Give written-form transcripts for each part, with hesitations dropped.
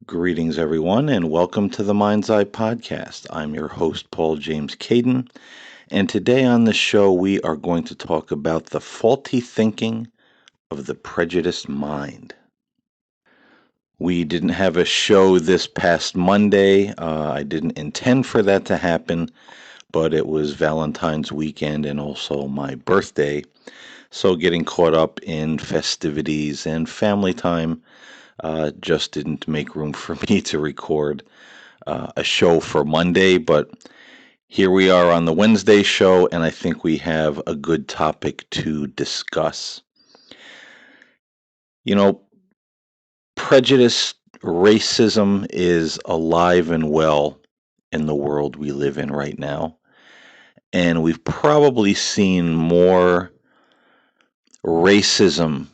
Greetings, everyone, and welcome to the Mind's Eye Podcast. I'm your host, Paul James Caden, and today on the show, we are going to talk about the faulty thinking of the prejudiced mind. We didn't have a show this past Monday. I didn't intend for that to happen, but it was Valentine's weekend and also my birthday. So getting caught up in festivities and family time just didn't make room for me to record a show for Monday, but here we are on the Wednesday show, and I think we have a good topic to discuss. You know, prejudice, racism is alive and well in the world we live in right now, and we've probably seen more racism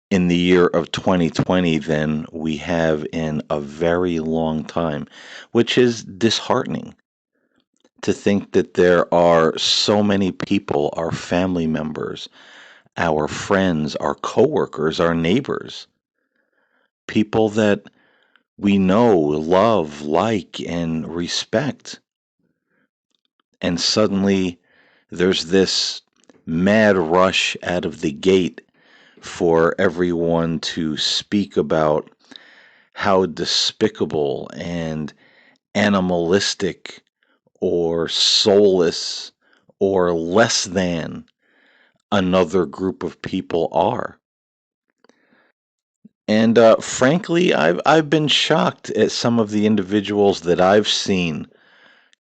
in the year of 2020 than we have in a very long time, which is disheartening. To think that there are so many people, our family members, our friends, our coworkers, our neighbors, people that we know, love, like, and respect. And suddenly there's this mad rush out of the gate for everyone to speak about how despicable and animalistic or soulless or less than another group of people are. And frankly, I've been shocked at some of the individuals that I've seen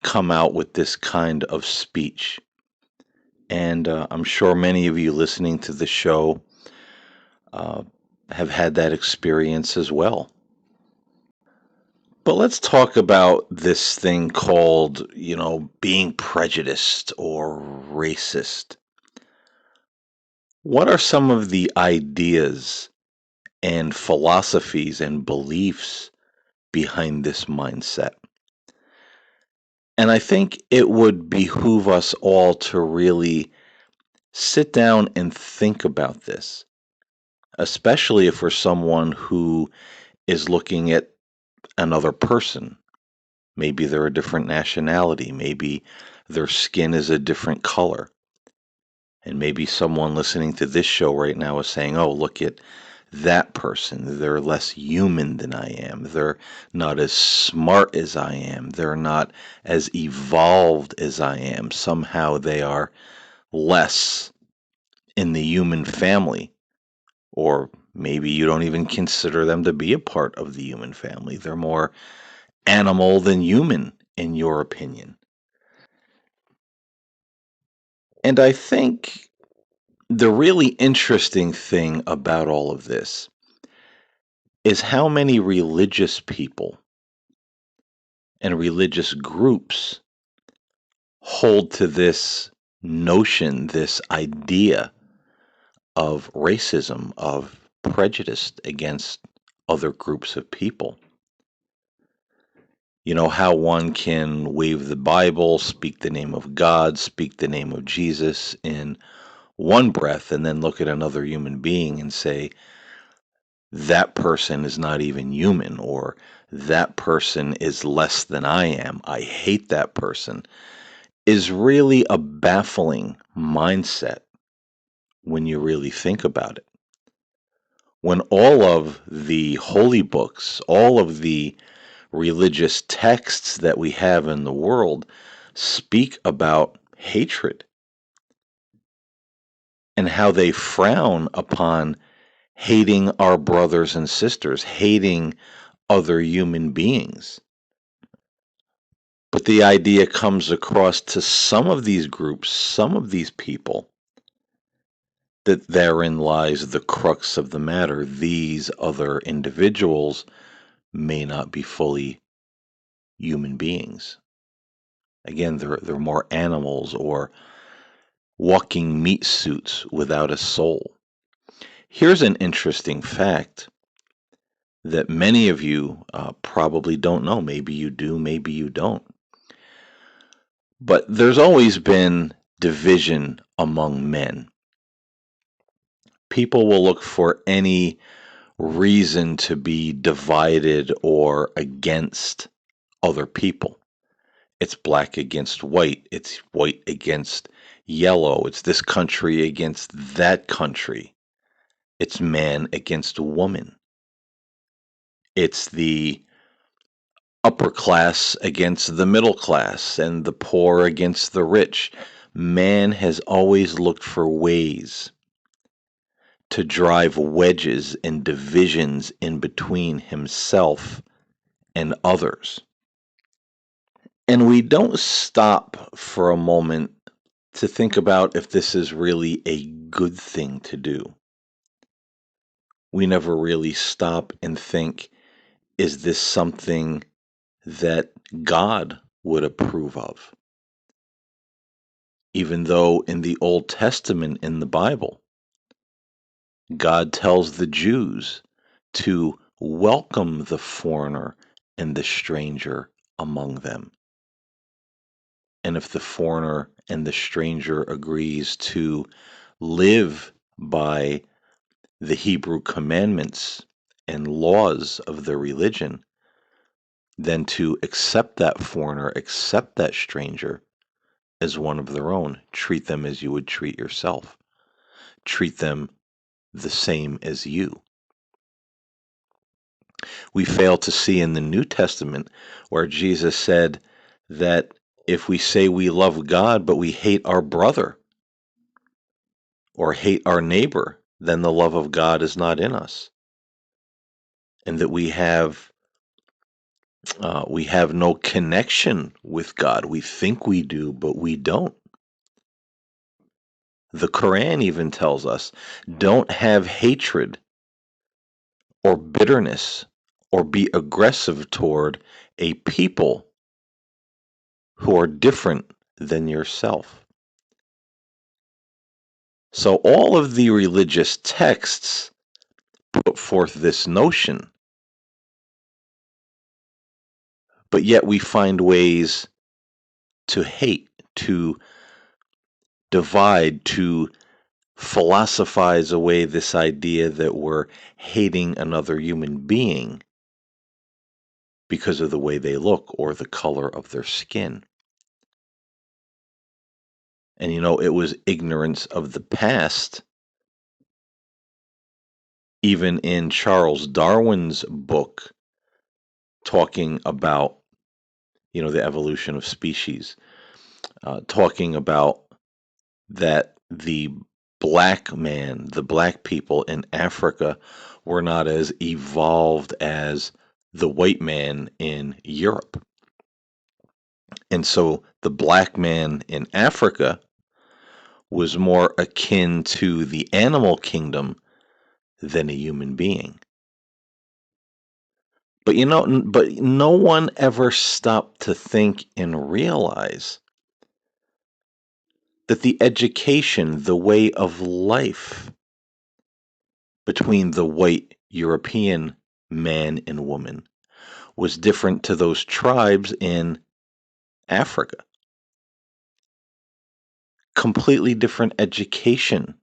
come out with this kind of speech. And I'm sure many of you listening to the show uh, have had that experience as well. But let's talk about this thing called, being prejudiced or racist. What are some of the ideas and philosophies and beliefs behind this mindset? And I think it would behoove us all to really sit down and think about this, especially if we're someone who is looking at another person. Maybe they're a different nationality, maybe their skin is a different color. And maybe someone listening to this show right now is saying, oh, look at that person. They're less human than I am. They're not as smart as I am. They're not as evolved as I am. Somehow they are less in the human family. Or maybe you don't even consider them to be a part of the human family. They're more animal than human, in your opinion. And I think the really interesting thing about all of this is how many religious people and religious groups hold to this notion, this idea of racism, of prejudice against other groups of people. You know, how one can wave the Bible, speak the name of God, speak the name of Jesus in one breath, and then look at another human being and say, that person is not even human, or that person is less than I am. I hate that person, is really a baffling mindset when you really think about it. When all of the holy books, all of the religious texts that we have in the world speak about hatred and how they frown upon hating our brothers and sisters, hating other human beings. But the idea comes across to some of these groups, some of these people, that therein lies the crux of the matter. These other individuals may not be fully human beings. Again, they're more animals or walking meat suits without a soul. Here's an interesting fact that many of you probably don't know. Maybe you do, maybe you don't. But there's always been division among men. People will look for any reason to be divided or against other people. It's black against white. It's white against yellow. It's this country against that country. It's man against woman. It's the upper class against the middle class and the poor against the rich. Man has always looked for ways to drive wedges and divisions in between himself and others. And we don't stop for a moment to think about if this is really a good thing to do. We never really stop and think, is this something that God would approve of? Even though in the Old Testament, in the Bible, God tells the Jews to welcome the foreigner and the stranger among them. And if the foreigner and the stranger agrees to live by the Hebrew commandments and laws of their religion, then to accept that foreigner, accept that stranger as one of their own. Treat them as you would treat yourself. Treat them the same as you. We fail to see in the New Testament where Jesus said that if we say we love God but we hate our brother or hate our neighbor, then the love of God is not in us. And that we have no connection with God. We think we do, but we don't. The Quran even tells us, don't have hatred or bitterness or be aggressive toward a people who are different than yourself. So all of the religious texts put forth this notion, but yet we find ways to hate, to divide, to philosophize away this idea that we're hating another human being because of the way they look or the color of their skin. And it was ignorance of the past. Even in Charles Darwin's book, talking about, the evolution of species, talking about that the the black people in Africa were not as evolved as the white man in Europe. And so the black man in Africa was more akin to the animal kingdom than a human being. But but no one ever stopped to think and realize that the education, the way of life between the white European man and woman was different to those tribes in Africa. Completely different education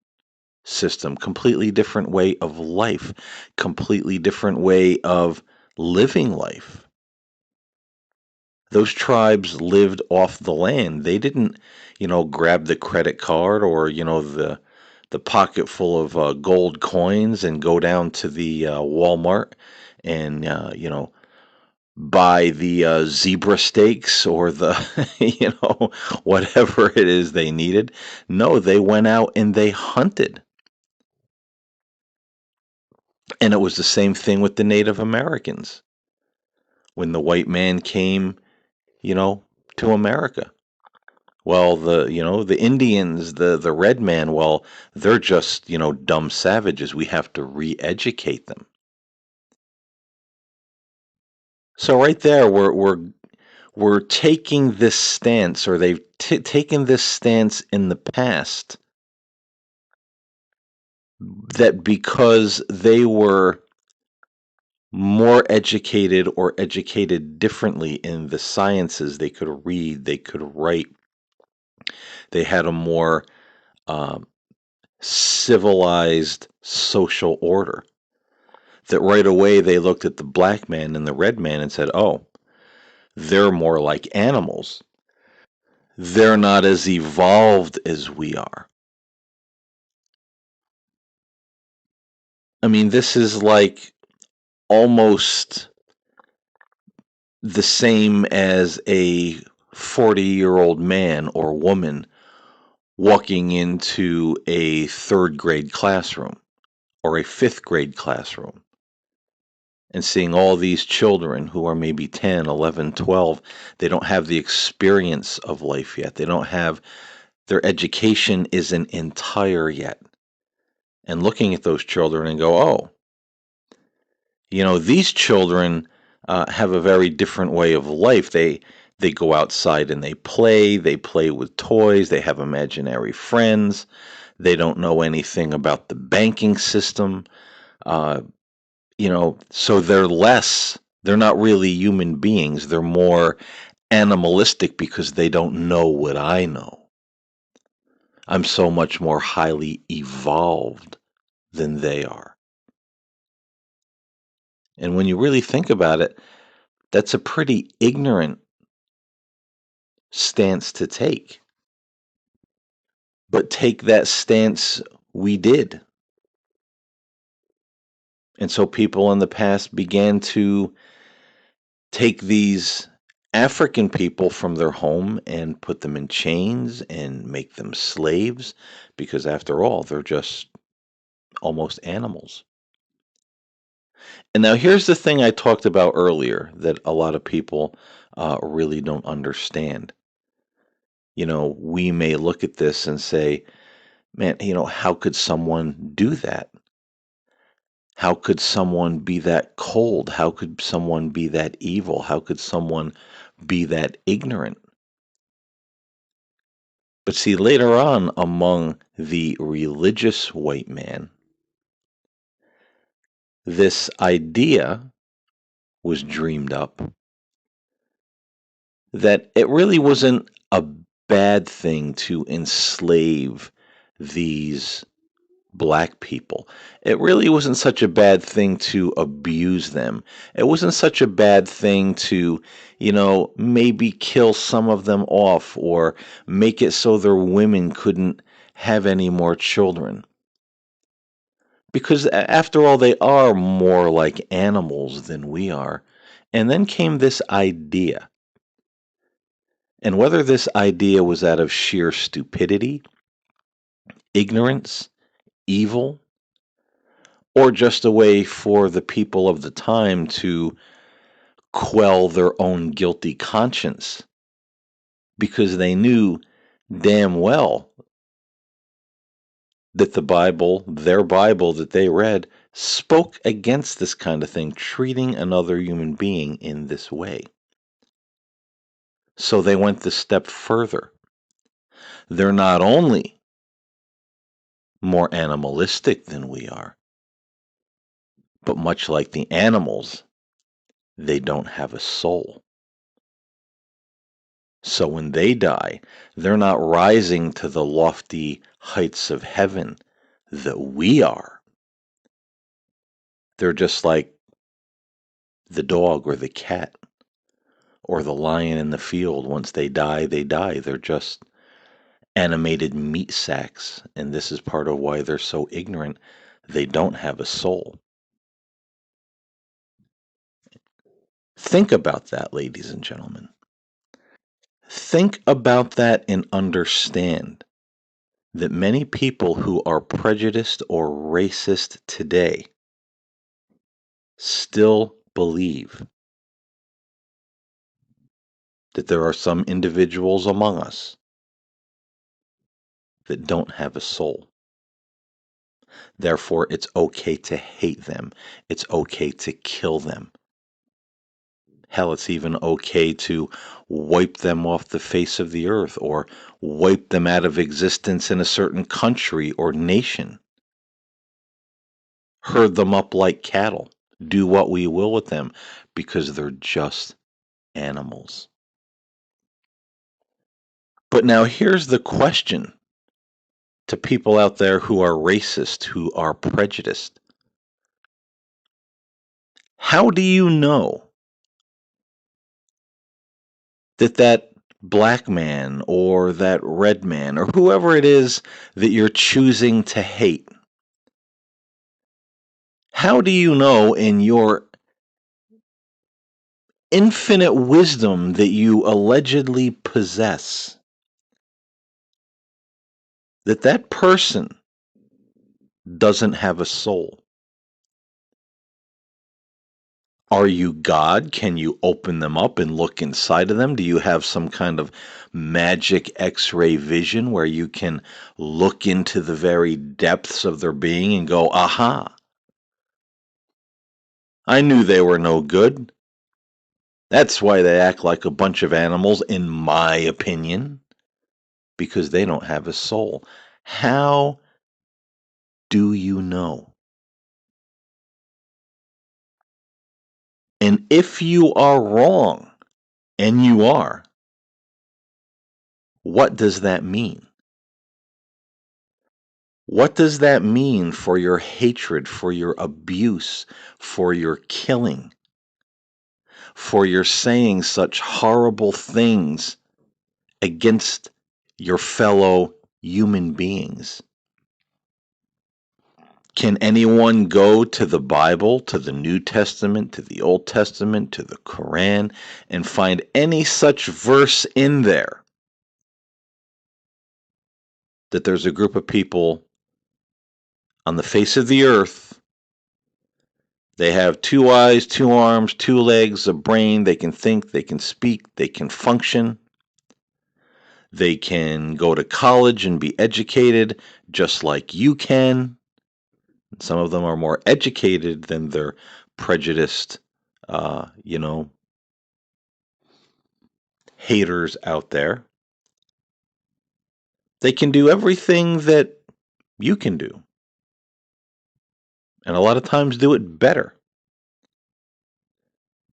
system, completely different way of life, completely different way of living life. Those tribes lived off the land. They didn't, grab the credit card or, the pocket full of gold coins and go down to the Walmart and, buy the zebra steaks or the, whatever it is they needed. No, they went out and they hunted. And it was the same thing with the Native Americans. When the white man came, to America. Well, the Indians, the red man, well, they're just, dumb savages. We have to re-educate them. So right there, we're taking this stance, or they've taken this stance in the past, that because they were more educated or educated differently in the sciences, they could read, they could write, they had a more civilized social order, that right away they looked at the black man and the red man and said, oh, they're more like animals. They're not as evolved as we are. I mean, this is like almost the same as a 40-year-old man or woman walking into a third grade classroom or a fifth grade classroom and seeing all these children who are maybe 10, 11, 12. They don't have the experience of life yet. They don't have, their education isn't entire yet. And looking at those children and go, oh, these children have a very different way of life. They go outside and they play. They play with toys. They have imaginary friends. They don't know anything about the banking system. Uh, so they're not really human beings. They're more animalistic because they don't know what I know. I'm so much more highly evolved than they are. And when you really think about it, that's a pretty ignorant stance to take. But take that stance we did. And so people in the past began to take these African people from their home and put them in chains and make them slaves because, after all, they're just almost animals. And now here's the thing I talked about earlier that a lot of people really don't understand. We may look at this and say, man, how could someone do that? How could someone be that cold? How could someone be that evil? How could someone be that ignorant? But see, later on, among the religious white man, this idea was dreamed up that it really wasn't a bad thing to enslave these black people. It really wasn't such a bad thing to abuse them. It wasn't such a bad thing to, maybe kill some of them off or make it so their women couldn't have any more children. Because after all, they are more like animals than we are. And then came this idea. And whether this idea was out of sheer stupidity, ignorance, evil, or just a way for the people of the time to quell their own guilty conscience because they knew damn well that the Bible, their Bible that they read, spoke against this kind of thing, treating another human being in this way. So they went the step further. They're not only more animalistic than we are, but much like the animals, they don't have a soul. So when they die, they're not rising to the lofty heights of heaven that we are. They're just like the dog or the cat or the lion in the field. Once they die, they die. They're just animated meat sacks. And this is part of why they're so ignorant. They don't have a soul. Think about that, ladies and gentlemen. Think about that and understand that many people who are prejudiced or racist today still believe that there are some individuals among us that don't have a soul. Therefore, it's okay to hate them. It's okay to kill them. Hell, it's even okay to wipe them off the face of the earth or wipe them out of existence in a certain country or nation. Herd them up like cattle. Do what we will with them because they're just animals. But now here's the question to people out there who are racist, who are prejudiced. How do you know that that black man or that red man or whoever it is that you're choosing to hate, how do you know in your infinite wisdom that you allegedly possess that that person doesn't have a soul? Are you God? Can you open them up and look inside of them? Do you have some kind of magic X-ray vision where you can look into the very depths of their being and go, aha, I knew they were no good. That's why they act like a bunch of animals, in my opinion, because they don't have a soul. How do you know? And if you are wrong, and you are, what does that mean? What does that mean for your hatred, for your abuse, for your killing, for your saying such horrible things against your fellow human beings? Can anyone go to the Bible, to the New Testament, to the Old Testament, to the Quran, and find any such verse in there that there's a group of people on the face of the earth? They have two eyes, two arms, two legs, a brain. They can think, they can speak, they can function. They can go to college and be educated just like you can. Some of them are more educated than their prejudiced, uh, you know, haters out there. They can do everything that you can do, and a lot of times do it better.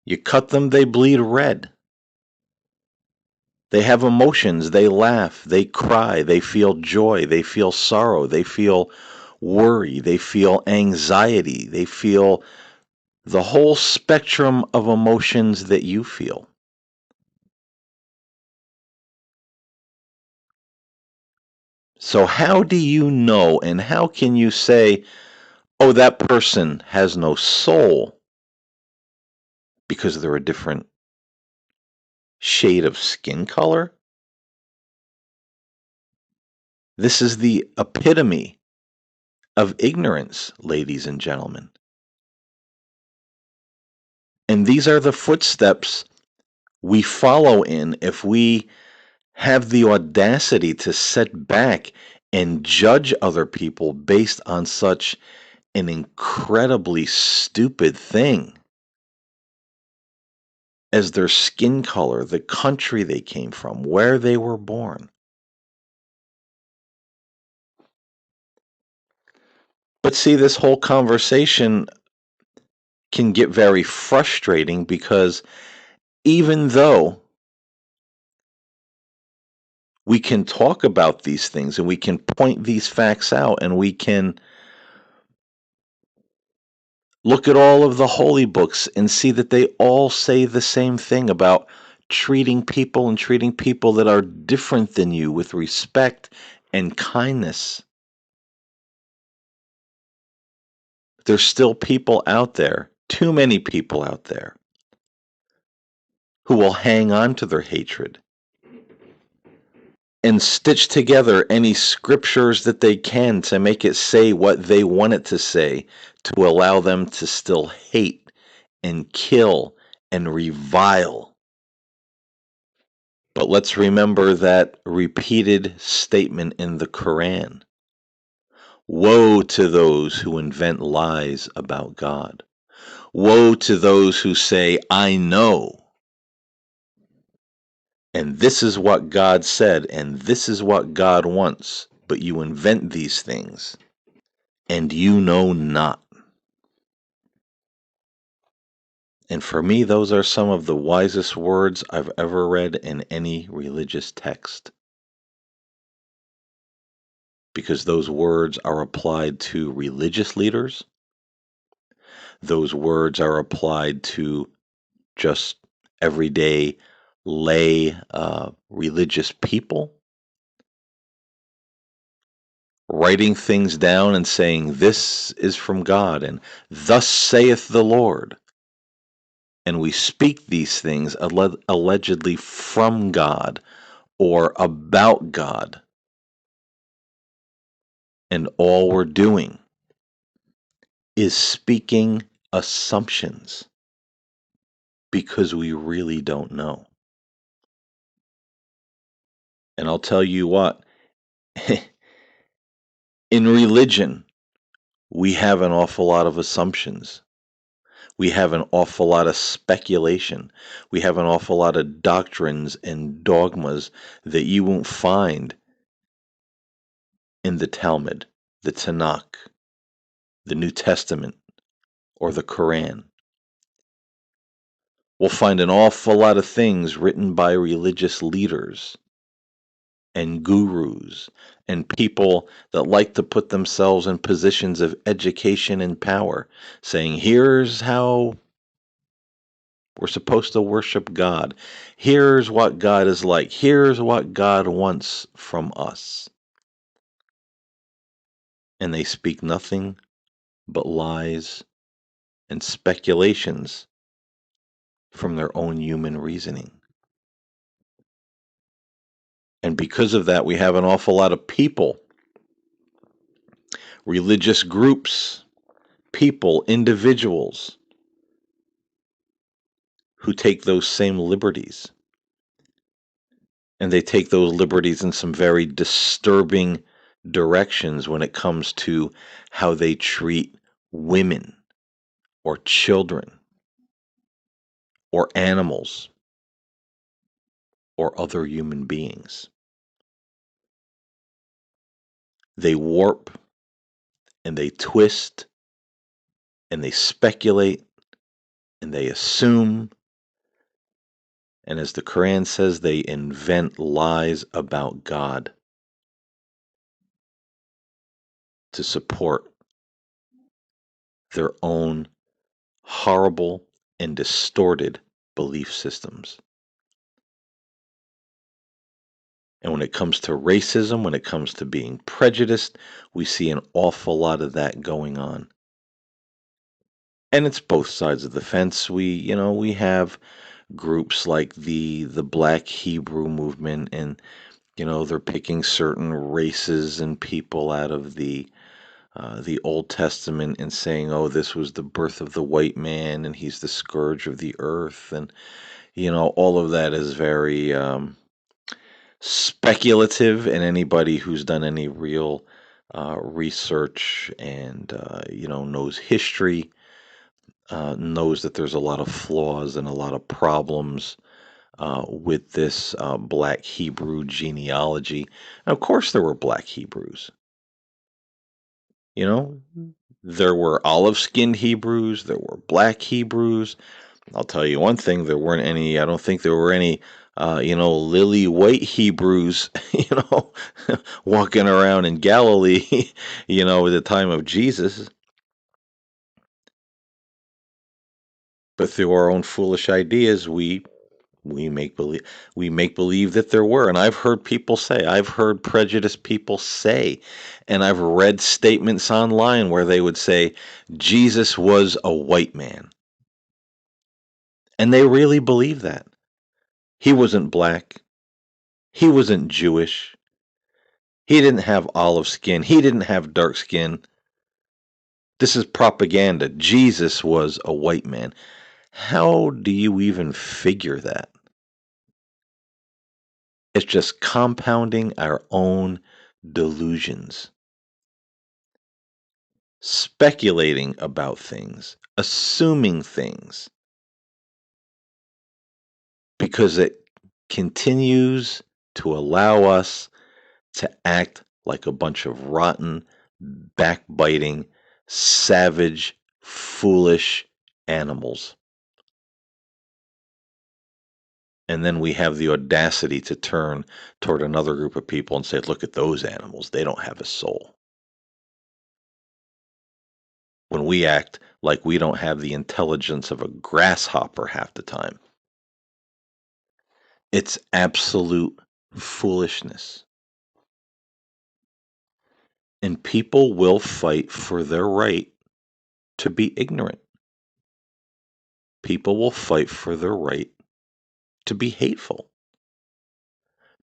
You cut them, they bleed red. They have emotions. They laugh. They cry. They feel joy. They feel sorrow. They feel worry. They feel anxiety. They feel the whole spectrum of emotions that you feel. So, how do you know and how can you say, oh, that person has no soul because they're a different shade of skin color? This is the epitome of ignorance, ladies and gentlemen. And these are the footsteps we follow in if we have the audacity to sit back and judge other people based on such an incredibly stupid thing as their skin color, the country they came from, where they were born. But see, this whole conversation can get very frustrating because even though we can talk about these things and we can point these facts out and we can look at all of the holy books and see that they all say the same thing about treating people and treating people that are different than you with respect and kindness. There's still people out there, too many people out there, who will hang on to their hatred and stitch together any scriptures that they can to make it say what they want it to say to allow them to still hate and kill and revile. But let's remember that repeated statement in the Quran. Woe to those who invent lies about God. Woe to those who say, I know. And this is what God said, and this is what God wants. But you invent these things, and you know not. And for me, those are some of the wisest words I've ever read in any religious text. Because those words are applied to religious leaders, those words are applied to just everyday lay religious people, writing things down and saying, "This is from God," and "Thus saith the Lord." And we speak these things allegedly from God or about God. And all we're doing is speaking assumptions because we really don't know. And I'll tell you what, in religion, we have an awful lot of assumptions. We have an awful lot of speculation. We have an awful lot of doctrines and dogmas that you won't find in the Talmud, the Tanakh, the New Testament, or the Quran. We'll find an awful lot of things written by religious leaders and gurus and people that like to put themselves in positions of education and power, saying, here's how we're supposed to worship God. Here's what God is like. Here's what God wants from us. And they speak nothing but lies and speculations from their own human reasoning. And because of that, we have an awful lot of people, religious groups, people, individuals who take those same liberties. And they take those liberties in some very disturbing directions when it comes to how they treat women or children or animals or other human beings. They warp and they twist and they speculate and they assume. And as the Quran says, they invent lies about God to support their own horrible and distorted belief systems. And when it comes to racism, when it comes to being prejudiced, we see an awful lot of that going on. And it's both sides of the fence. We have groups like the Black Hebrew movement, and they're picking certain races and people out of the Old Testament and saying, oh, this was the birth of the white man and he's the scourge of the earth. And, all of that is very speculative, and anybody who's done any real research and, knows history knows that there's a lot of flaws and a lot of problems with this Black Hebrew genealogy. And of course, there were Black Hebrews. You know, there were olive-skinned Hebrews, there were Black Hebrews. I'll tell you one thing: I don't think there were any, lily white Hebrews, walking around in Galilee, at the time of Jesus. But through our own foolish ideas, we make believe that there were. And I've heard prejudiced people say, and I've read statements online where they would say Jesus was a white man, and they really believe that. He wasn't black, he wasn't Jewish, he didn't have olive skin, he didn't have dark skin. This is propaganda. Jesus was a white man. How do you even figure that? It's just compounding our own delusions, speculating about things, assuming things, because it continues to allow us to act like a bunch of rotten, backbiting, savage, foolish animals. And then we have the audacity to turn toward another group of people and say, look at those animals. They don't have a soul. when we act like we don't have the intelligence of a grasshopper half the time. It's absolute foolishness. And people will fight for their right to be ignorant. People will fight for their right to be hateful.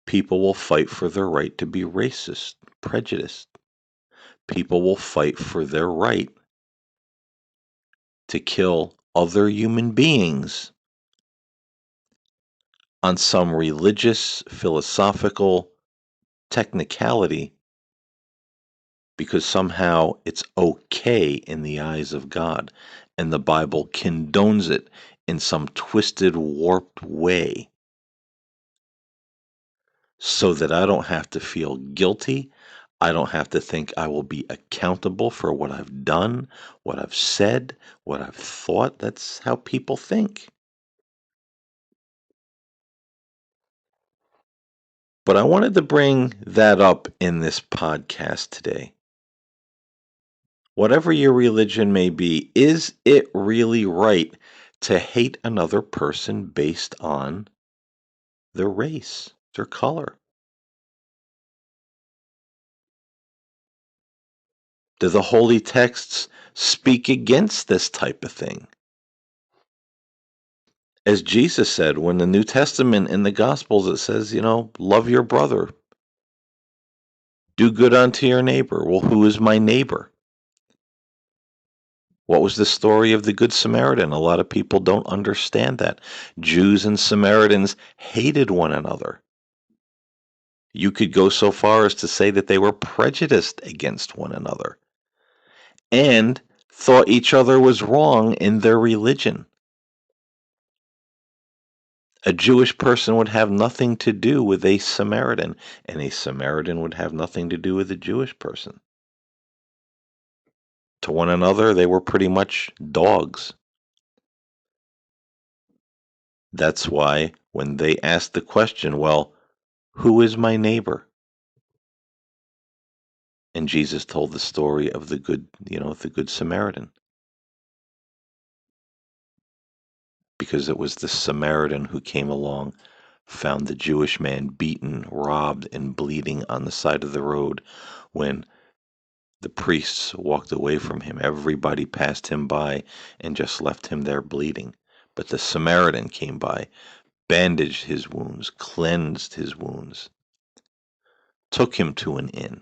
People will fight for their right to be racist, prejudiced. People will fight for their right to kill other human beings on some religious, philosophical technicality because somehow it's okay in the eyes of God and the Bible condones it in some twisted, warped way so that I don't have to feel guilty. I don't have to think I will be accountable for what I've done, what I've said, what I've thought. That's how people think. But I wanted to bring that up in this podcast today. Whatever your religion may be, is it really right to hate another person based on their race, their color? Do the holy texts speak against this type of thing? As Jesus said, when the New Testament in the Gospels it says, love your brother, do good unto your neighbor. Well, who is my neighbor? What was the story of the Good Samaritan? A lot of people don't understand that. Jews and Samaritans hated one another. You could go so far as to say that they were prejudiced against one another and thought each other was wrong in their religion. A Jewish person would have nothing to do with a Samaritan, and a Samaritan would have nothing to do with a Jewish person. To one another, they were pretty much dogs. That's why when they asked the question, well, who is my neighbor? And Jesus told the story of the good Samaritan. Because it was the Samaritan who came along, found the Jewish man beaten, robbed, and bleeding on the side of the road when the priests walked away from him. Everybody passed him by and just left him there bleeding. But the Samaritan came by, bandaged his wounds, cleansed his wounds, took him to an inn,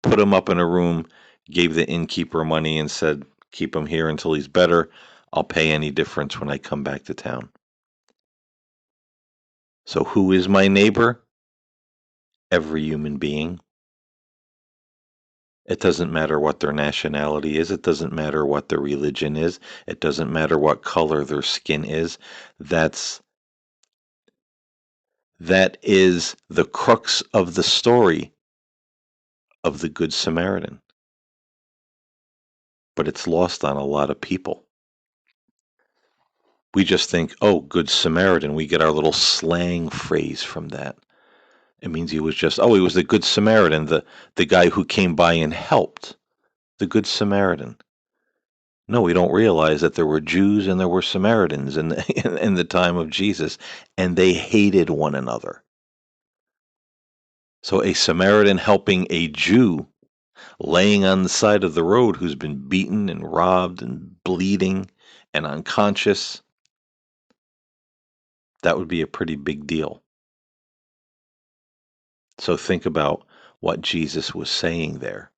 put him up in a room, gave the innkeeper money and said, keep him here until he's better. I'll pay any difference when I come back to town. So who is my neighbor? Every human being. It doesn't matter what their nationality is. It doesn't matter what their religion is. It doesn't matter what color their skin is. That is the crux of the story of the Good Samaritan. But it's lost on a lot of people. We just think, oh, Good Samaritan. We get our little slang phrase from that. It means he was the Good Samaritan, the guy who came by and helped. The Good Samaritan. No, we don't realize that there were Jews and there were Samaritans in the time of Jesus, and they hated one another. So a Samaritan helping a Jew laying on the side of the road who's been beaten and robbed and bleeding and unconscious, that would be a pretty big deal. So think about what Jesus was saying there.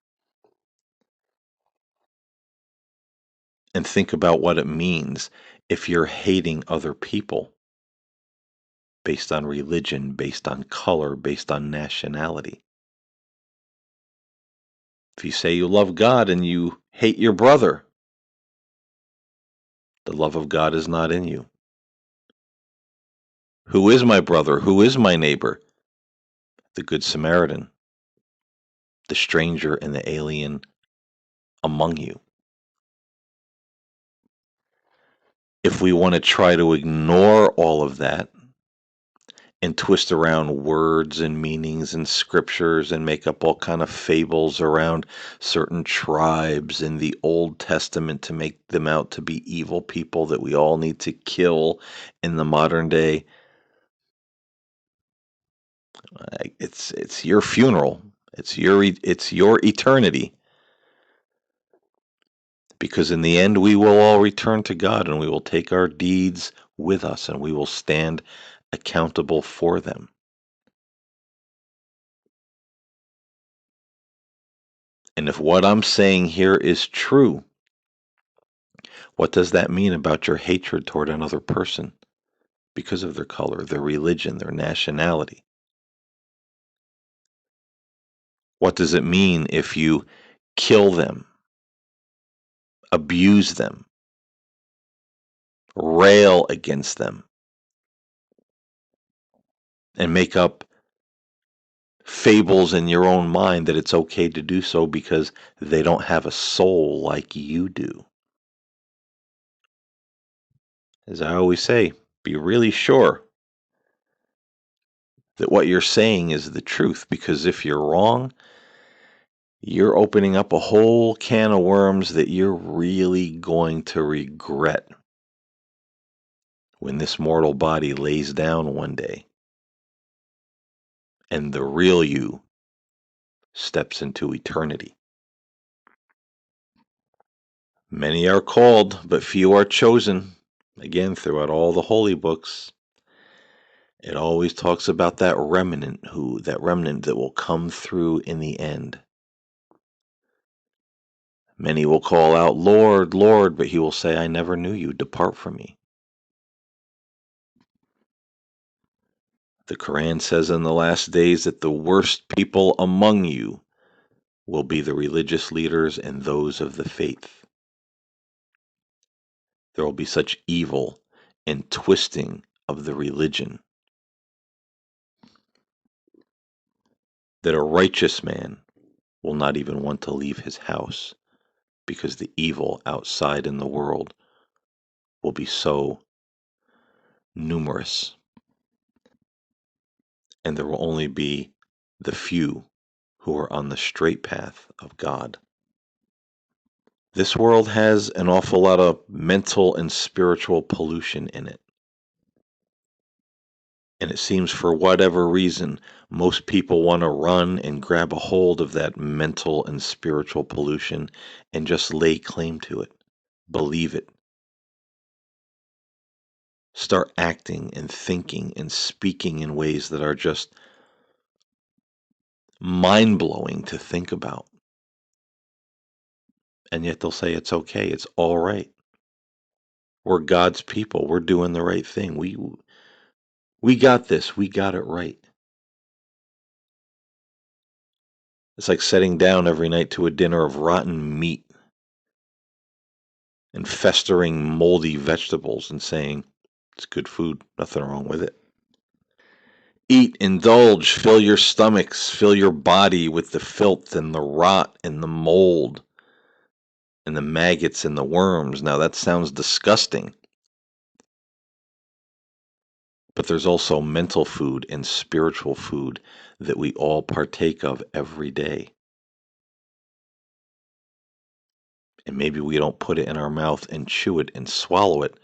And think about what it means if you're hating other people based on religion, based on color, based on nationality. If you say you love God and you hate your brother, the love of God is not in you. Who is my brother? Who is my neighbor? The Good Samaritan, the stranger and the alien among you. If we want to try to ignore all of that and twist around words and meanings and scriptures and make up all kind of fables around certain tribes in the Old Testament to make them out to be evil people that we all need to kill in the modern day. It's your funeral. It's your eternity. Because in the end we will all return to God and we will take our deeds with us and we will stand accountable for them. And if what I'm saying here is true, what does that mean about your hatred toward another person because of their color, their religion, their nationality? What does it mean if you kill them, abuse them, rail against them, and make up fables in your own mind that it's okay to do so because they don't have a soul like you do? As I always say, be really sure that what you're saying is the truth, because if you're wrong, you're opening up a whole can of worms that you're really going to regret when this mortal body lays down one day and the real you steps into eternity. Many are called, but few are chosen. Again, throughout all the holy books, it always talks about that remnant that will come through in the end. Many will call out, Lord, Lord, but he will say, I never knew you. Depart from me. The Quran says in the last days that the worst people among you will be the religious leaders and those of the faith. There will be such evil and twisting of the religion that a righteous man will not even want to leave his house because the evil outside in the world will be so numerous, and there will only be the few who are on the straight path of God. This world has an awful lot of mental and spiritual pollution in it. And it seems for whatever reason, most people want to run and grab a hold of that mental and spiritual pollution and just lay claim to it, believe it, start acting and thinking and speaking in ways that are just mind-blowing to think about. And yet they'll say it's okay, it's all right. We're God's people, we're doing the right thing. We got this, we got it right. It's like sitting down every night to a dinner of rotten meat and festering moldy vegetables and saying, it's good food, nothing wrong with it. Eat, indulge, fill your stomachs, fill your body with the filth and the rot and the mold and the maggots and the worms. Now that sounds disgusting. But there's also mental food and spiritual food that we all partake of every day. And maybe we don't put it in our mouth and chew it and swallow it,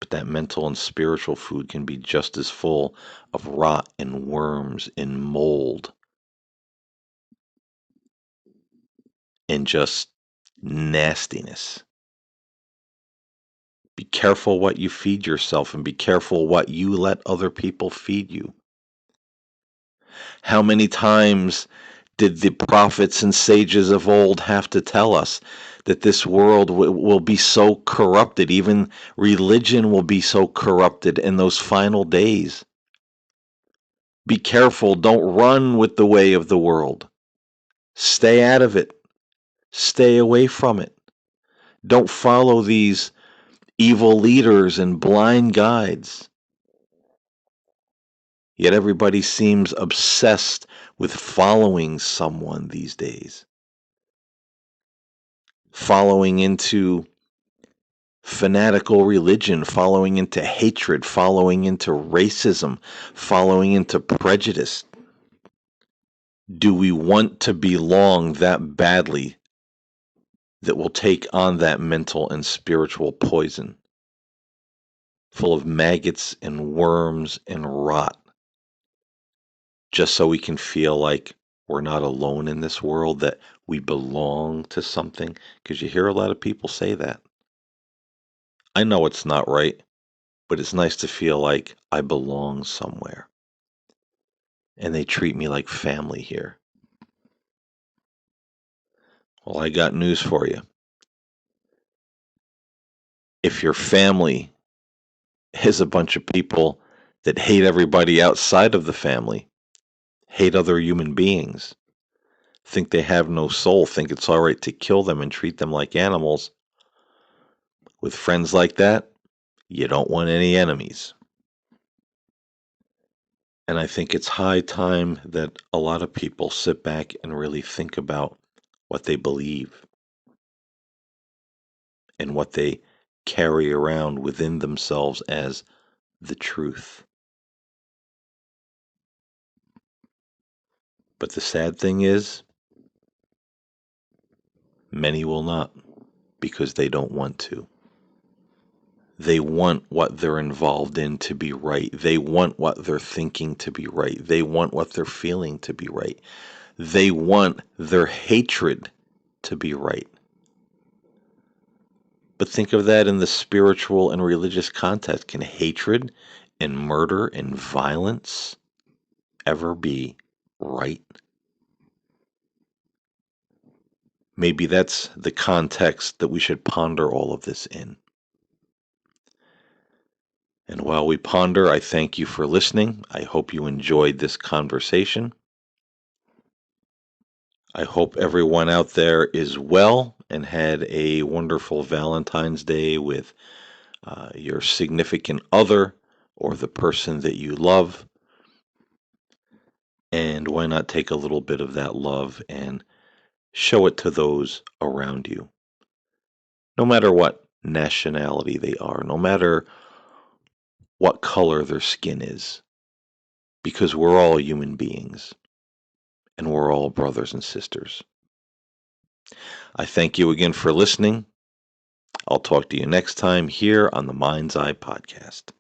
but that mental and spiritual food can be just as full of rot and worms and mold and just nastiness. Be careful what you feed yourself and be careful what you let other people feed you. How many times did the prophets and sages of old have to tell us that this world will be so corrupted, even religion will be so corrupted in those final days? Be careful, don't run with the way of the world. Stay out of it. Stay away from it. Don't follow these evil leaders and blind guides. Yet everybody seems obsessed with following someone these days. Following into fanatical religion, following into hatred, following into racism, following into prejudice? Do we want to belong that badly that will take on that mental and spiritual poison, full of maggots and worms and rot, just so we can feel like we're not alone in this world, that we belong to something? Because you hear a lot of people say that. I know it's not right, but it's nice to feel like I belong somewhere. And they treat me like family here. Well, I got news for you. If your family is a bunch of people that hate everybody outside of the family, hate other human beings, think they have no soul, think it's all right to kill them and treat them like animals, with friends like that, you don't want any enemies. And I think it's high time that a lot of people sit back and really think about what they believe and what they carry around within themselves as the truth. But the sad thing is, many will not, because they don't want to. They want what they're involved in to be right. They want what they're thinking to be right. They want what they're feeling to be right. They want their hatred to be right. But think of that in the spiritual and religious context. Can hatred and murder and violence ever be right? Maybe that's the context that we should ponder all of this in. And while we ponder, I thank you for listening. I hope you enjoyed this conversation. I hope everyone out there is well and had a wonderful Valentine's Day with your significant other or the person that you love. And why not take a little bit of that love and show it to those around you, no matter what nationality they are, no matter what color their skin is, because we're all human beings and we're all brothers and sisters. I thank you again for listening. I'll talk to you next time here on the Mind's Eye Podcast.